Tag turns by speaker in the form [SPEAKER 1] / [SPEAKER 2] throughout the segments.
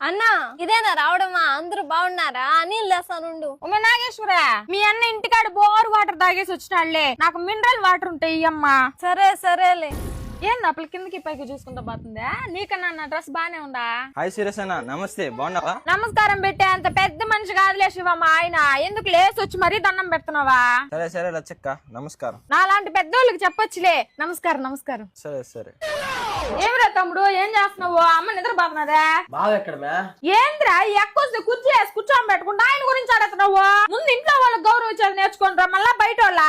[SPEAKER 1] అన్నా ఇదేనా రావడమా? అందరూ బాగున్నారా? అనిల్ లేసానుండు.
[SPEAKER 2] ఉమ్మ నాగేశ్వర, మీ అన్న ఇంటికాడ బోర్ వాటర్ తాగేసి వచ్చినాళ్లే, నాకు మినరల్ వాటర్ ఉంటాయి అమ్మా.
[SPEAKER 1] సరే సరేలే.
[SPEAKER 2] ఏంది అప్పుడు కిందకి పైకి చూసుకుంటా పోతుందా? నీకన్నా నా డ్రెస్ బానే ఉందా?
[SPEAKER 3] హాయ్ సురేష్ అన్న, నమస్తే, బాగున్నావా?
[SPEAKER 2] నమస్కారం పెట్టే అంత పెద్ద మనిషి కాదులే శివమ్మ ఆయన. ఎందుకు లేసి వచ్చి మరీ దండం పెడుతున్నావా?
[SPEAKER 3] సరే సరే లచ్చక్క, నమస్కారం.
[SPEAKER 2] నాలాంటి పెద్దోళ్ళకి చెప్పొచ్చులే నమస్కారం నమస్కారం.
[SPEAKER 3] సరే సరే.
[SPEAKER 2] ఏమిరా తమ్ముడు, ఏం చేస్తున్నావు? అమ్మ నిద్రపోతున్నదా?
[SPEAKER 4] బావ ఎక్కడమే?
[SPEAKER 2] ఏంద్రా ఎక్కువ కుర్చీ వేసి కూర్చోని పెట్టుకుంటా ఆయన గురించి అడుగుతున్నావు? ముందు ఇంట్లో వాళ్ళకి గౌరవం ఇచ్చేది నేర్చుకుంటారా, మళ్ళా బయట వాళ్ళ?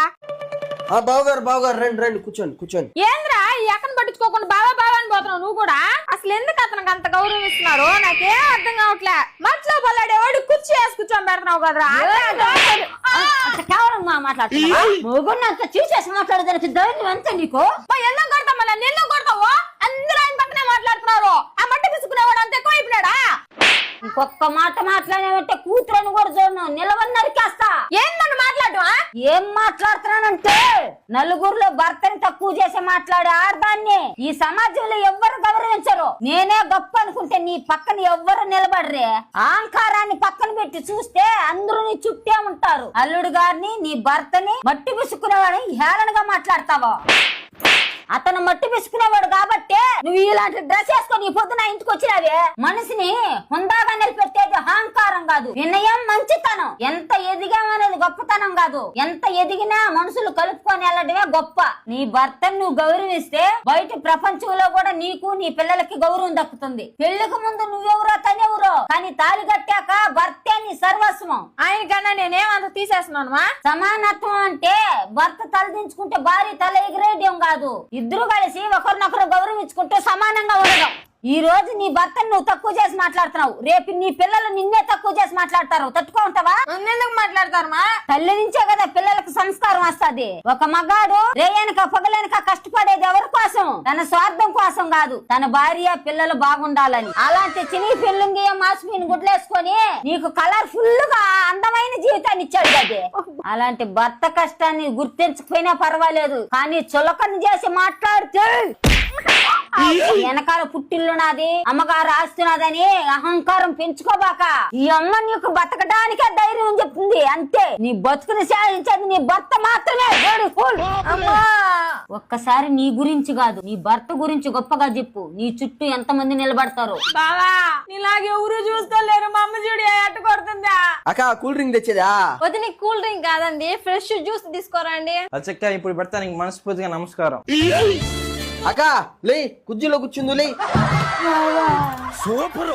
[SPEAKER 4] బావగారు రండి రండి, కూర్చోండి కూర్చోండి.
[SPEAKER 2] ఏంద్రా ఎక్కని పట్టించుకోకుండా బావా బావా అని పోతున్నావు నువ్వు కూడా? అసలు ఎందుకు అతనికి అంత గౌరవం ఇస్తున్నారు నాకేం అర్థం కావట్లే. మట్లో బల్లాడేవాడు కుర్చీ వేసి కూర్చొని పెడుతున్నావు కదరా?
[SPEAKER 5] కేవలం మాట్లాడుతున్నా మొగుడినంత చూసేసి మాట్లాడదానికి ధైర్యం ఎంత నీకు?
[SPEAKER 2] ఎందుకు కొడతావు మళ్ళీ? నిన్ను కొడతావు? అందరూ ఆయన పక్కనే మాట్లాడుతున్నారు. ఆ మట్టి పిసుకునేవాడు అంత ఎక్కువ అయిపోయినాడా?
[SPEAKER 5] ఇంకొక మాట మాట్లాడేమంటే కూతురని కూడా చూడను, నిలవని నరికేస్తా.
[SPEAKER 2] ఏం నన్ను మాట్లాడటం?
[SPEAKER 5] ఏం మాట్లాడుతున్నానంటే నలుగురిలో భర్తని తక్కువ చేసి మాట్లాడే ఆడదాన్ని ఈ సమాజంలో ఎవ్వరు గౌరవించరు. నేనే గొప్ప అనుకుంటే నీ పక్కన ఎవ్వరు నిలబడరే. అహంకారాన్ని పక్కన పెట్టి చూస్తే అందరూ నీ చుట్టే ఉంటారు. అల్లుడు గారిని నీ భర్తని మట్టి పిసుకునేవాడిని హేళనగా మాట్లాడతావా? అతను మట్టి పిసుకునేవాడు కాబట్టే నువ్వు ఇలాంటి డ్రెస్ వేసుకొని ఈ పొద్దున ఇంటికి వచ్చినావే. మనిషిని హుందాగా నిలబెట్టేది అహంకారం కాదు, వినయం, మంచితనం. ఎంత ఎదిగామనేది గొప్పతనం కాదు, ఎంత ఎదిగినా మనుషులు కలుపుకొని వెళ్ళడమే గొప్ప. నీ భర్తను నువ్వు గౌరవిస్తే బయట ప్రపంచంలో కూడా నీకు నీ పిల్లలకి గౌరవం దక్కుతుంది. పెళ్లికి ముందు నువ్వెవరో తనెవరో, కానీ తాళి కట్టాక భర్తే నీ సర్వస్వం.
[SPEAKER 2] ఆయనకన్నా నేనేమంత తీసేస్తున్నాను?
[SPEAKER 5] సమానత్వం అంటే భర్త తలదించుకుంటే భార్య తల ఎగిరేయడం కాదు, ఇద్దరు కలిసి ఒకరినొకరు గౌరవించుకుంటూ సమానంగా ఉండడం. ఈ రోజు నీ భర్తను నువ్వు తక్కువ చేసి మాట్లాడుతున్నావు, రేపు నీ పిల్లలు నిన్నే తక్కువ చేసి మాట్లాడతారు. తట్టుకో ఉంటావా?
[SPEAKER 2] ఎందుకు మాట్లాడతారమ్మా?
[SPEAKER 5] తల్లి నుంచే కదా పిల్లలకు సంస్కారం వస్తుంది. ఒక మగాడు రేయనక పగలనక కష్టపడేది ఎవరి కోసం? తన స్వార్థం కోసం కాదు, తన భార్య పిల్లలు బాగుండాలని. అలాంటి చిని పిల్లుంగి మాస్మిన్ గుడ్లేసుకొని నీకు కలర్ఫుల్ గా అందమైన జీవితాన్ని ఇచ్చాడు కదా. అలాంటి భర్త కష్టాన్ని గుర్తించకపోయినా పర్వాలేదు, కానీ చులకన చేసి మాట్లాడితే వెనకాల పుట్టిల్లు నాది, అమ్మగారు ఆస్తున్నదని అహంకారం పెంచుకోబాక. ఈ అమ్మ నీకు బతకడానికే ధైర్యం చెప్తుంది అంతే. నీ బతుకుని సాధించేది నీ భర్త మాత్రమే. ఒక్కసారి నీ గురించి కాదు, నీ భర్త గురించి గొప్పగా చెప్పు. నీ చుట్టూ ఎంత మంది నిలబడతారు.
[SPEAKER 2] బావా నీలాగే ఎవరు చూసుకోలేరు. మా అమ్మ చూడు ఎట్టు కొడుతుందా?
[SPEAKER 4] అక్క కూల్ డ్రింక్ తెచ్చేదా?
[SPEAKER 1] వదిన కూల్ డ్రింక్ కాదండి, ఫ్రెష్ జ్యూస్ తీసుకోరండి.
[SPEAKER 3] లచ్చక్క, ఇప్పుడు పెడతా నీకు మనస్ఫూర్తిగా నమస్కారం.
[SPEAKER 4] అక్క లే, కుర్చీలో కూర్చుందు లే.
[SPEAKER 6] సూపరు.